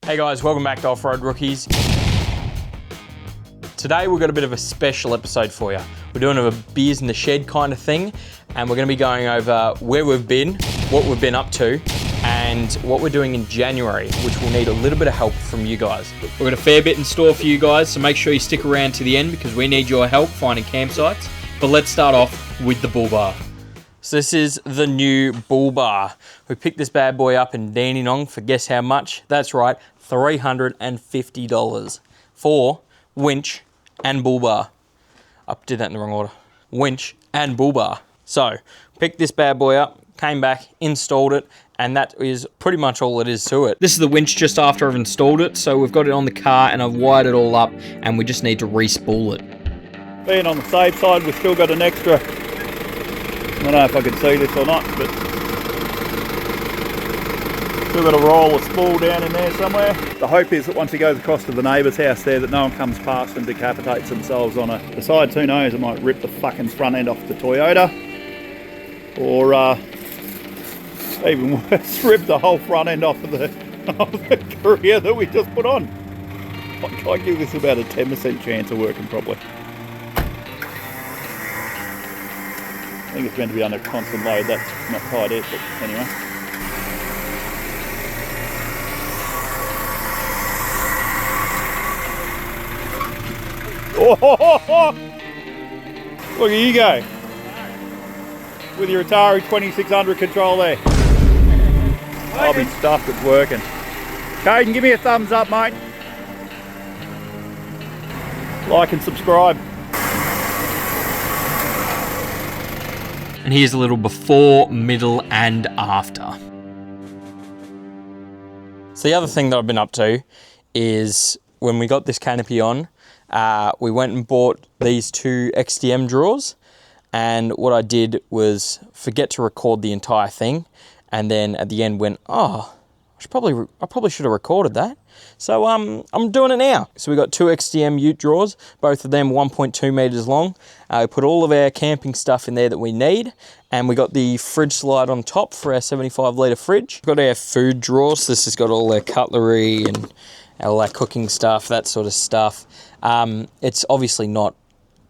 Hey guys, welcome back to Offroad Rookies. Today we've got a bit of a special episode for you. We're doing a beers in the shed kind of thing, and we're going to be going over where we've been, what we've been up to, and what we're doing in January, which will need a little bit of help from you guys. We've got a fair bit in store for you guys, so make sure you stick around to the end because we need your help finding campsites. But let's start off with the Bullbar. So this is the new Bullbar. We picked this bad boy up in Dandenong for guess how much? That's right, $350 for winch and Bullbar. I did that in the wrong order. Winch and Bullbar. So, picked this bad boy up, came back, installed it, and that is pretty much all it is to it. This is the winch just after I've installed it, so we've got it on the car and I've wired it all up, and we just need to re-spool it. Being on the safe side, we've still got an extra, I don't know if I can see this or not, but still got a roll of spool down in there somewhere. The hope is that once he goes across to the neighbour's house there, that no one comes past and decapitates themselves on it. Besides, who knows, it might rip the fucking front end off the Toyota, or even worse, rip the whole front end off of the Courier that we just put on. I give this about a 10% chance of working properly. I think it's meant to be under constant load. That's not tight yet, but anyway. Oh, look at you go with your Atari 2600 control there. I'll be stuffed, it's working. Kayden, give me a thumbs up, mate. Like and subscribe. And here's a little before, middle, and after. So the other thing that I've been up to is when we got this canopy on, we went and bought these two XDM drawers, and what I did was forget to record the entire thing, and then at the end went, oh, I probably should have recorded that. So I'm doing it now. So we got two XDM ute drawers, both of them 1.2 meters long. We put all of our camping stuff in there that we need, and we got the fridge slide on top for our 75 litre fridge. We've got our food drawers. This has got all our cutlery and all our cooking stuff, that sort of stuff. It's obviously not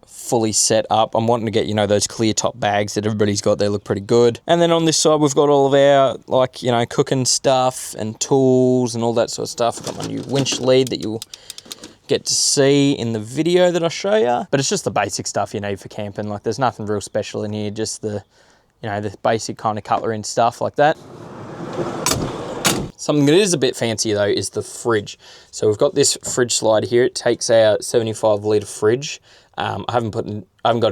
fully set up. I'm wanting to get, those clear top bags that everybody's got. They look pretty good. And then on this side, we've got all of our, cooking stuff and tools and all that sort of stuff. I've got my new winch lead that you'll get to see in the video that I show you. But it's just the basic stuff you need for camping. Like, there's nothing real special in here, just the basic kind of cutlery and stuff like that. Something that is a bit fancier though is the fridge. So we've got this fridge slide here. It takes our 75 litre fridge. I haven't got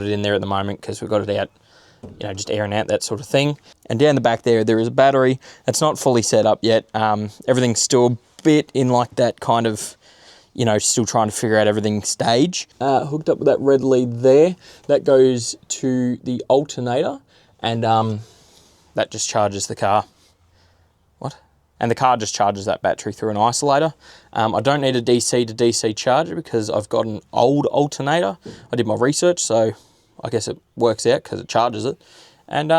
it in there at the moment because we've got it out, just airing out, that sort of thing. And down the back there is a battery. It's not fully set up yet. Everything's still a bit in like that kind of, still trying to figure out everything stage. Hooked up with that red lead there. That goes to the alternator, and that just charges the car. And the car just charges that battery through an isolator. I don't need a DC to DC charger because I've got an old alternator. I did my research, so I guess it works out because it charges it. And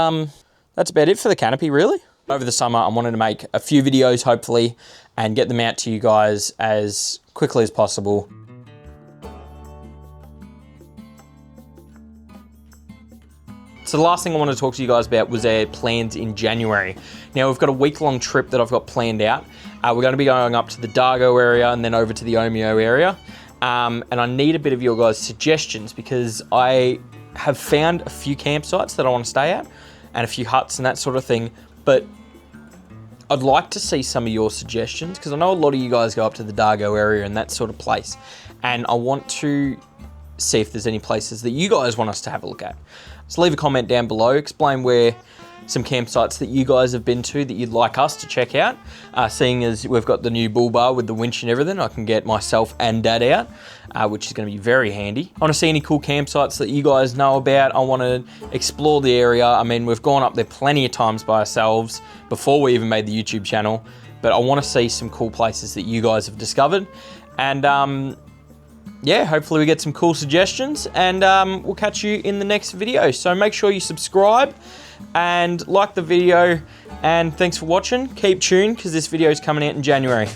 that's about it for the canopy, really. Over the summer, I'm wanting to make a few videos, hopefully, and get them out to you guys as quickly as possible. So the last thing I want to talk to you guys about was our plans in January. Now we've got a week-long trip that I've got planned out. We're going to be going up to the Dargo area and then over to the Omeo area. And I need a bit of your guys' suggestions because I have found a few campsites that I want to stay at and a few huts and that sort of thing. But I'd like to see some of your suggestions because I know a lot of you guys go up to the Dargo area and that sort of place. And I want to see if there's any places that you guys want us to have a look at. So leave a comment down below, explain where some campsites that you guys have been to that you'd like us to check out. Seeing as we've got the new Bullbar with the winch and everything, I can get myself and Dad out, which is going to be very handy. I want to see any cool campsites that you guys know about. I want to explore the area. I mean, we've gone up there plenty of times by ourselves before we even made the YouTube channel, but I want to see some cool places that you guys have discovered. And yeah, hopefully we get some cool suggestions, and we'll catch you in the next video. So make sure you subscribe and like the video, and thanks for watching. Keep tuned because this video is coming out in January.